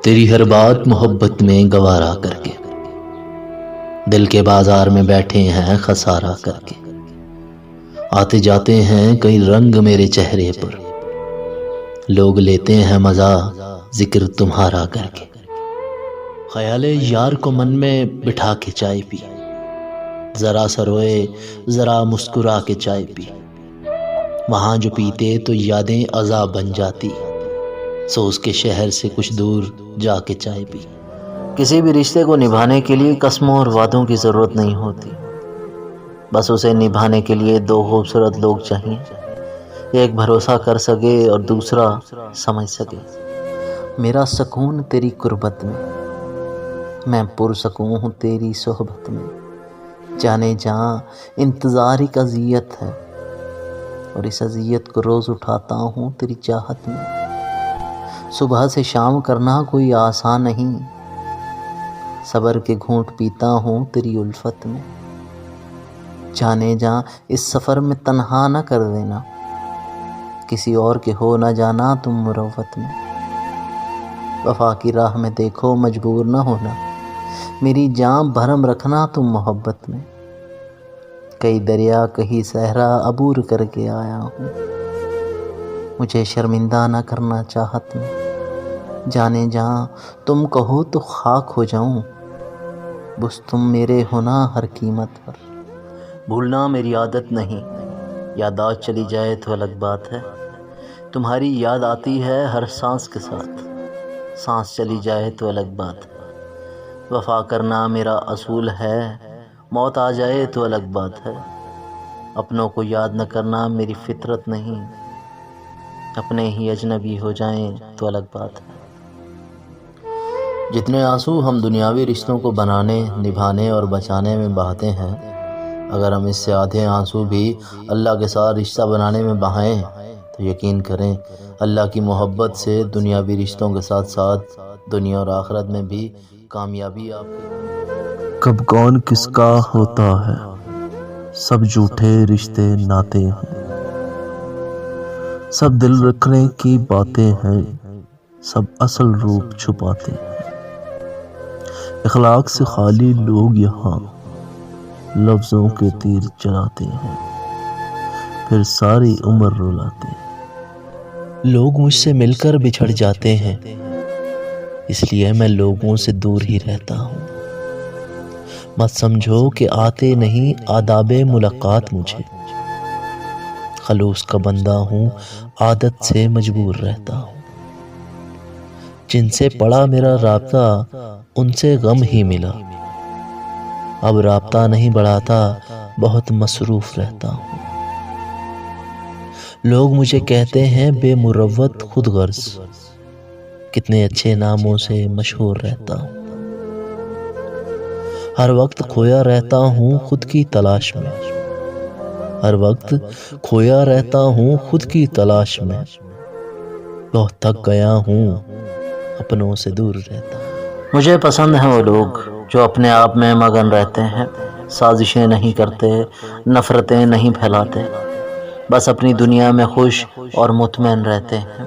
تیری ہر بات محبت میں گوارا کر کے، دل کے بازار میں بیٹھے ہیں خسارہ کر کے، آتے جاتے ہیں کئی رنگ میرے چہرے پر، لوگ لیتے ہیں مزہ ذکر تمہارا کر کے۔ خیال یار کو من میں بٹھا کے چائے پی، ذرا سا روئے ذرا مسکرا کے چائے پی، وہاں جو پیتے تو یادیں عذاب بن جاتی، سو اس کے شہر سے کچھ دور جا کے چائے پی۔ کسی بھی رشتے کو نبھانے کے لیے قسموں اور وعدوں کی ضرورت نہیں ہوتی، بس اسے نبھانے کے لیے دو خوبصورت لوگ چاہیے، ایک بھروسہ کر سکے اور دوسرا سمجھ سکے۔ میرا سکون تیری قربت میں پرسکون ہوں تیری صحبت میں، جانے جہاں انتظار ایک اذیت ہے، اور اس اذیت کو روز اٹھاتا ہوں تیری چاہت میں۔ صبح سے شام کرنا کوئی آسان نہیں، صبر کے گھونٹ پیتا ہوں تیری الفت میں، جانے جہاں اس سفر میں تنہا نہ کر دینا، کسی اور کے ہو نہ جانا تم مروت میں۔ وفا کی راہ میں دیکھو مجبور نہ ہونا، میری جان بھرم رکھنا تم محبت میں، کئی دریا کہیں صحرا عبور کر کے آیا ہوں، مجھے شرمندہ نہ کرنا چاہت میں، جانے جہاں تم کہو تو خاک ہو جاؤں، بس تم میرے ہونا ہر قیمت پر۔ بھولنا میری عادت نہیں، یادداشت چلی جائے تو الگ بات ہے، تمہاری یاد آتی ہے ہر سانس کے ساتھ، سانس چلی جائے تو الگ بات ہے۔ وفا کرنا میرا اصول ہے، موت آ جائے تو الگ بات ہے، اپنوں کو یاد نہ کرنا میری فطرت نہیں، اپنے ہی اجنبی ہو جائیں تو الگ بات ہے۔ جتنے آنسو ہم دنیاوی رشتوں کو بنانے، نبھانے اور بچانے میں بہاتے ہیں، اگر ہم اس سے آدھے آنسو بھی اللہ کے ساتھ رشتہ بنانے میں بہائیں تو یقین کریں اللہ کی محبت سے دنیاوی رشتوں کے ساتھ ساتھ دنیا اور آخرت میں بھی کامیابی آپ کی۔ کب کون کس کا ہوتا ہے، سب جھوٹے رشتے ناتے ہیں، سب دل رکھنے کی باتیں ہیں، سب اصل روپ چھپاتے ہیں، اخلاق سے خالی لوگ یہاں لفظوں کے تیر چلاتے ہیں، پھر ساری عمر رلاتے ہیں۔ لوگ مجھ سے مل کر بچھڑ جاتے ہیں، اس لیے میں لوگوں سے دور ہی رہتا ہوں، مت سمجھو کہ آتے نہیں آداب ملاقات مجھے، خلوص کا بندہ ہوں عادت سے مجبور رہتا ہوں، جن سے پڑا میرا رابطہ ان سے غم ہی ملا، اب رابطہ نہیں بڑھاتا بہت مصروف رہتا ہوں۔ لوگ مجھے کہتے ہیں بے مروت خود غرض، کتنے اچھے ناموں سے مشہور رہتا ہوں، ہر وقت کھویا رہتا ہوں خود کی تلاش میں، ہر وقت کھویا رہتا ہوں خود کی تلاش میں، بہت تھک گیا ہوں اپنوں سے دور رہتا ہوں۔ مجھے پسند ہیں وہ لوگ جو اپنے آپ میں مگن رہتے ہیں، سازشیں نہیں کرتے، نفرتیں نہیں پھیلاتے، بس اپنی دنیا میں خوش اور مطمئن رہتے ہیں۔